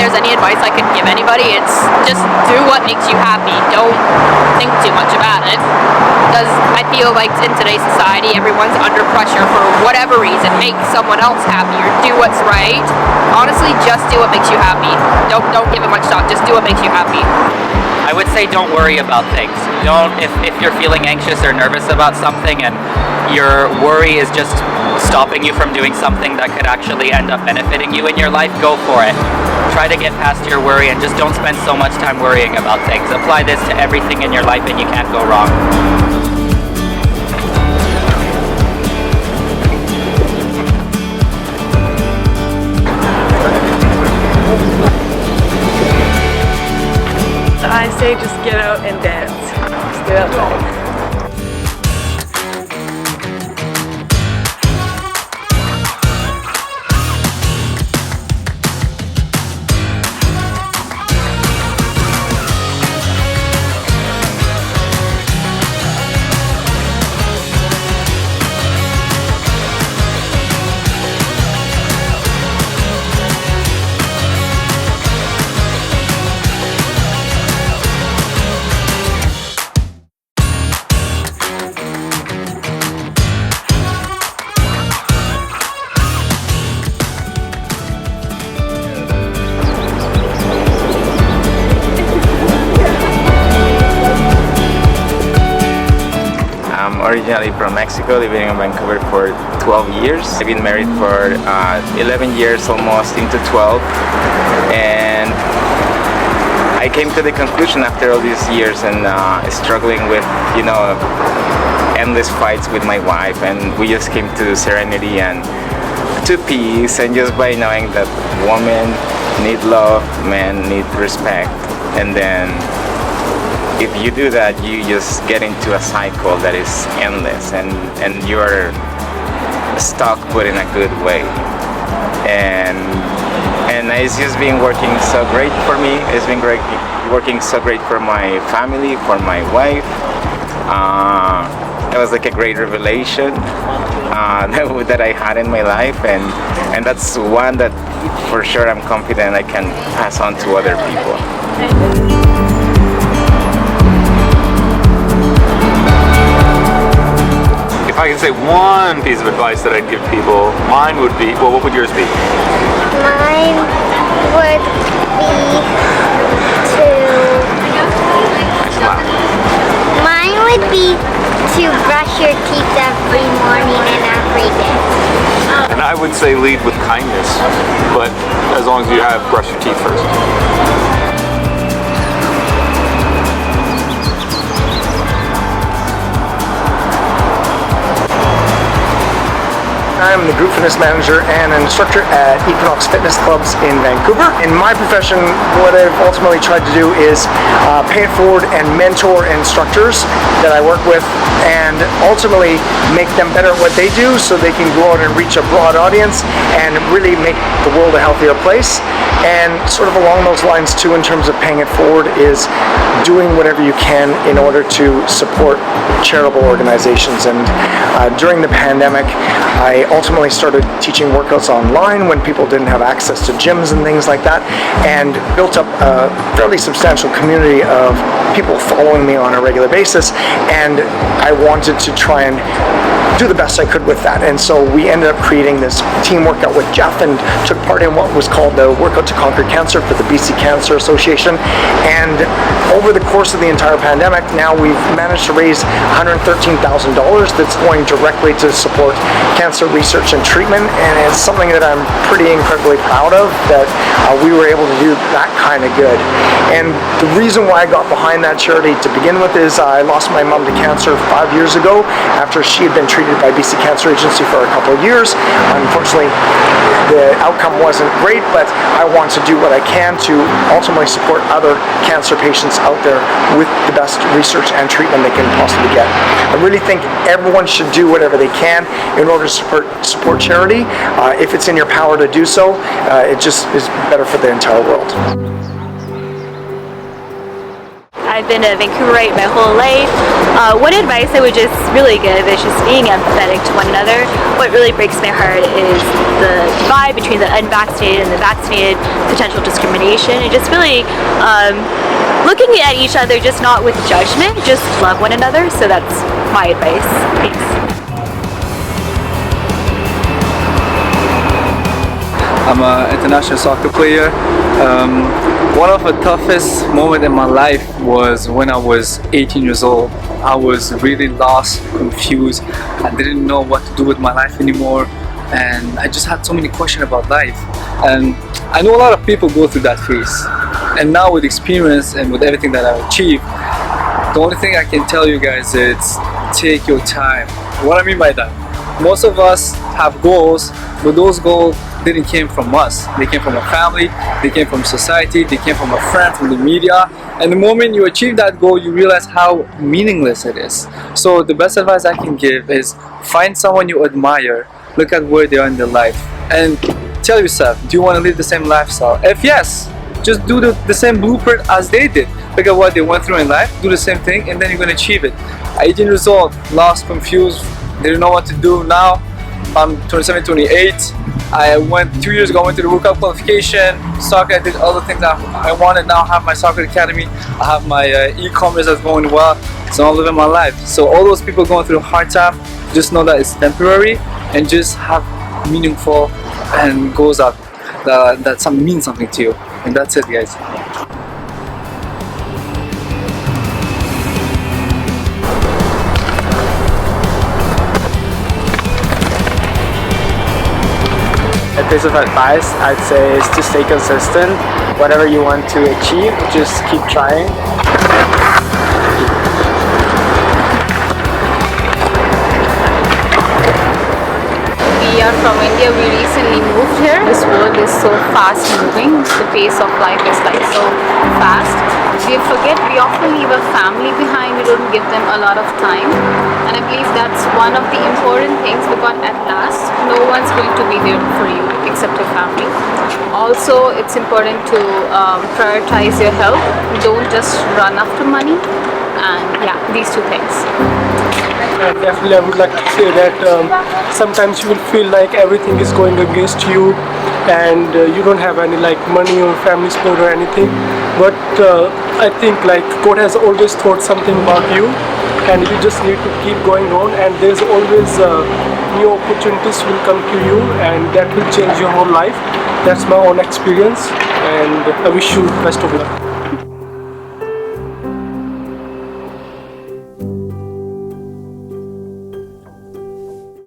there's any advice I could give anybody, it's just do what makes you happy. Don't think too much about it. Because I feel like in today's society, everyone's under pressure for whatever reason. Make someone else happy or do what's right. Honestly, just do what makes you happy. Don't give it much thought. Just do what makes you happy. I would say don't worry about things. If you're feeling anxious or nervous about something and your worry is just stopping you from doing something that could actually end up benefiting you in your life, go for it. Try to get past your worry and just don't spend so much time worrying about things. Apply this to everything in your life and you can't go wrong. I say just get out and dance. Just get outside. Originally from Mexico, living in Vancouver for 12 years. I've been married for 11 years, almost into 12, and I came to the conclusion after all these years and struggling with, endless fights with my wife, and we just came to serenity and to peace, and just by knowing that women need love, men need respect, and then if you do that, you just get into a cycle that is endless, and you're stuck, but in a good way. And it's just been working so great for me. It's been great, working so great for my family, for my wife. It was like a great revelation that I had in my life, and that's one that for sure I'm confident I can pass on to other people. If I can say one piece of advice that I'd give people, mine would be, well, what would yours be? Mine would be to brush your teeth every morning and every day. And I would say lead with kindness, but as long as you have brush your teeth first. I'm the group fitness manager and an instructor at Equinox Fitness Clubs in Vancouver. In my profession, what I've ultimately tried to do is pay it forward and mentor instructors that I work with, and ultimately make them better at what they do so they can go out and reach a broad audience and really make the world a healthier place. And sort of along those lines too, in terms of paying it forward, is doing whatever you can in order to support charitable organizations. And during the pandemic, I ultimately started teaching workouts online when people didn't have access to gyms and things like that, and built up a fairly substantial community of people following me on a regular basis, and I wanted to try and do the best I could with that. And so we ended up creating this team workout with Jeff and took part in what was called the Workout to Conquer Cancer for the BC Cancer Association. And over the course of the entire pandemic, now we've managed to raise $113,000 that's going directly to support cancer research and treatment, and it's something that I'm pretty incredibly proud of, that we were able to do that kind of good. And the reason why I got behind that charity to begin with is I lost my mom to cancer 5 years ago after she had been treated by BC Cancer Agency for a couple of years. Unfortunately, the outcome wasn't great, but I want to do what I can to ultimately support other cancer patients out there with the best research and treatment they can possibly get. I really think everyone should do whatever they can in order to support charity. If it's in your power to do so, it just is better for the entire world. I've been a Vancouverite my whole life. One advice I would just really give is just being empathetic to one another. What really breaks my heart is the divide between the unvaccinated and the vaccinated, potential discrimination, and just really looking at each other, just not with judgment, just love one another. So that's my advice. Thanks. I'm an international soccer player. One of the toughest moments in my life was when I was 18 years old. I was really lost, confused. I didn't know what to do with my life anymore, and I just had so many questions about life. And I know a lot of people go through that phase. And now with experience and with everything that I've achieved, the only thing I can tell you guys is take your time. What I mean by that, most of us have goals, but those goals didn't came from us. They came from a family, they came from society, they came from a friend, from the media. And the moment you achieve that goal, you realize how meaningless it is. So the best advice I can give is find someone you admire, look at where they are in their life, and tell yourself, do you want to live the same lifestyle? If yes, just do the same blueprint as they did. Look at what they went through in life, do the same thing, and then you're going to achieve it. At 18 years old, lost, confused, didn't know what to do. Now I'm 27, 28. I went 2 years ago, I went to the World Cup qualification, soccer, I did all the things that I wanted. Now I have my soccer academy, I have my e-commerce that's going well, so I'm living my life. So all those people going through a hard time, just know that it's temporary, and just have meaningful and goals that mean something to you. And that's it, guys. A piece of advice I'd say is to stay consistent. Whatever you want to achieve, just keep trying. We are from India. We recently moved here. This world is so fast moving. The pace of life is like so fast. We forget we often leave a family behind. We don't give them a lot of time. And I believe that's one of the important things, because at last, no one's going to be there for you except your family. Also, it's important to prioritize your health. Don't just run after money. And yeah, these two things. Definitely, I would like to say that sometimes you will feel like everything is going against you, and you don't have any like money or family support or anything. But I think like God has always thought something about you, and you just need to keep going on. And there's always new opportunities will come to you, and that will change your whole life. That's my own experience, and I wish you best of luck.